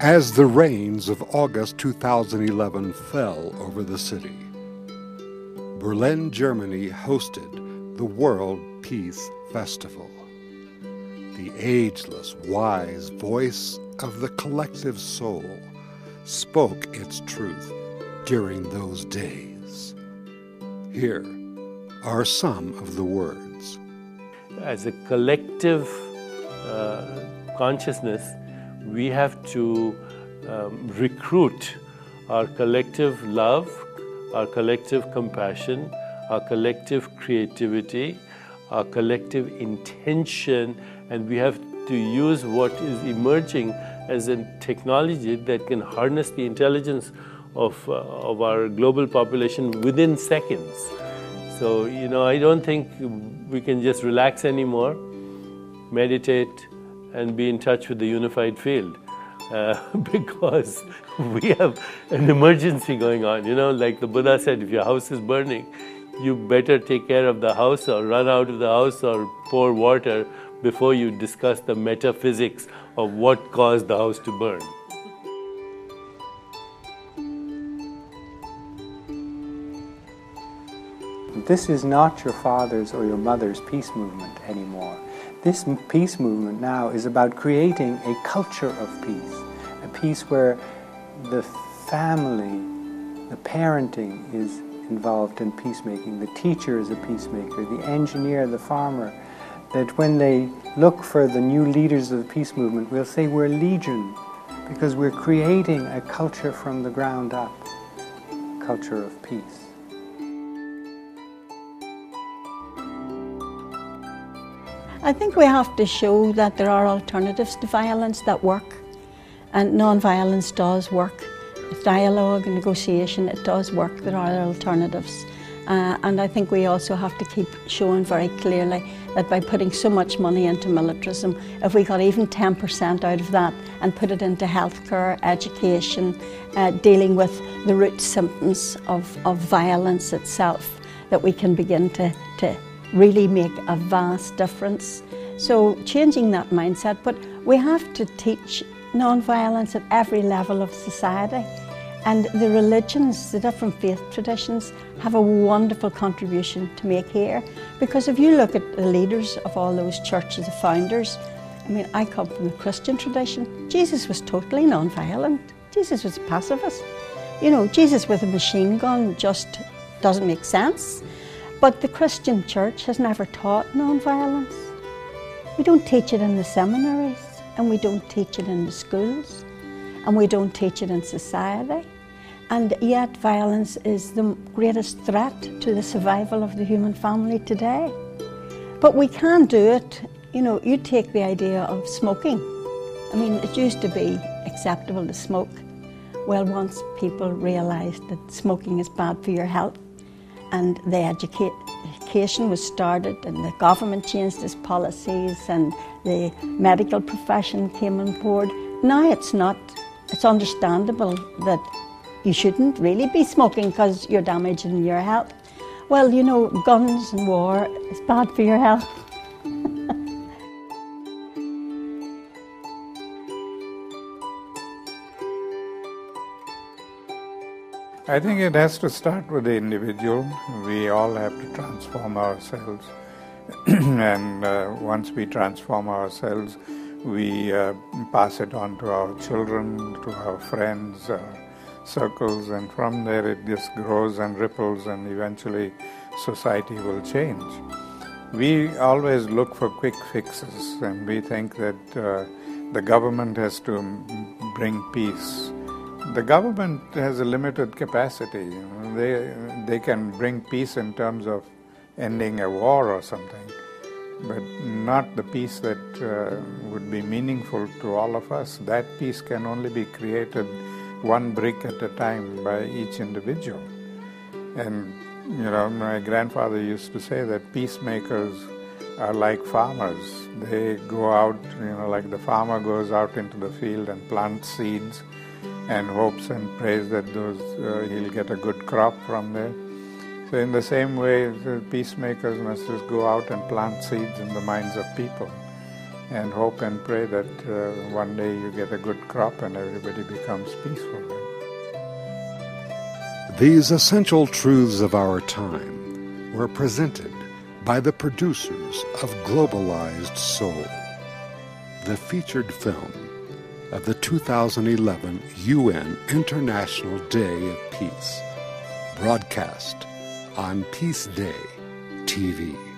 as the rains of August 2011 fell over the city. Berlin, Germany hosted the World Peace Festival. The ageless, wise voice of the collective soul spoke its truth during those days. Here are some of the words. As a collective consciousness, we have to recruit our collective love, our collective compassion, our collective creativity, our collective intention, and we have to use what is emerging as a technology that can harness the intelligence of our global population within seconds. So, I don't think we can just relax anymore, meditate, and be in touch with the unified field because we have an emergency going on. Like the Buddha said, if your house is burning, you better take care of the house or run out of the house or pour water before you discuss the metaphysics of what caused the house to burn. This is not your father's or your mother's peace movement anymore. This peace movement now is about creating a culture of peace, a peace where the family, the parenting is involved in peacemaking, the teacher is a peacemaker, the engineer, the farmer, that when they look for the new leaders of the peace movement, we'll say we're legion, because we're creating a culture from the ground up, a culture of peace. I think we have to show that there are alternatives to violence that work, and non-violence does work. With dialogue and negotiation, it does work. There are alternatives. And I think we also have to keep showing very clearly that by putting so much money into militarism, if we got even 10% out of that and put it into healthcare, education, dealing with the root symptoms of violence itself, that we can begin to really make a vast difference. So changing that mindset, but we have to teach non-violence at every level of society. And the religions, the different faith traditions, have a wonderful contribution to make here. Because if you look at the leaders of all those churches, the founders, I come from the Christian tradition. Jesus was totally non-violent. Jesus was a pacifist. Jesus with a machine gun just doesn't make sense. But the Christian church has never taught non-violence. We don't teach it in the seminaries, and we don't teach it in the schools, and we don't teach it in society. And yet violence is the greatest threat to the survival of the human family today. But we can do it. You take the idea of smoking. It used to be acceptable to smoke. Well, once people realised that smoking is bad for your health, and the education was started, and the government changed its policies, and the medical profession came on board. Now it's understandable that you shouldn't really be smoking because you're damaging your health. Well, guns and war is bad for your health. I think it has to start with the individual. We all have to transform ourselves. And once we transform ourselves, we pass it on to our children, to our friends, our circles, and from there it just grows and ripples, and eventually society will change. We always look for quick fixes, and we think that the government has to bring peace. The government has a limited capacity. They can bring peace in terms of ending a war or something, but not the peace that would be meaningful to all of us. That peace can only be created one brick at a time by each individual. And my grandfather used to say that peacemakers are like farmers. They go out, like the farmer goes out into the field and plants seeds and hopes and prays that he'll get a good crop from there. So in the same way, the peacemakers must just go out and plant seeds in the minds of people. and hope and pray that one day you get a good crop and everybody becomes peaceful. These essential truths of our time were presented by the producers of Globalized Soul, the featured film of the 2011 UN International Day of Peace, broadcast on Peace Day TV.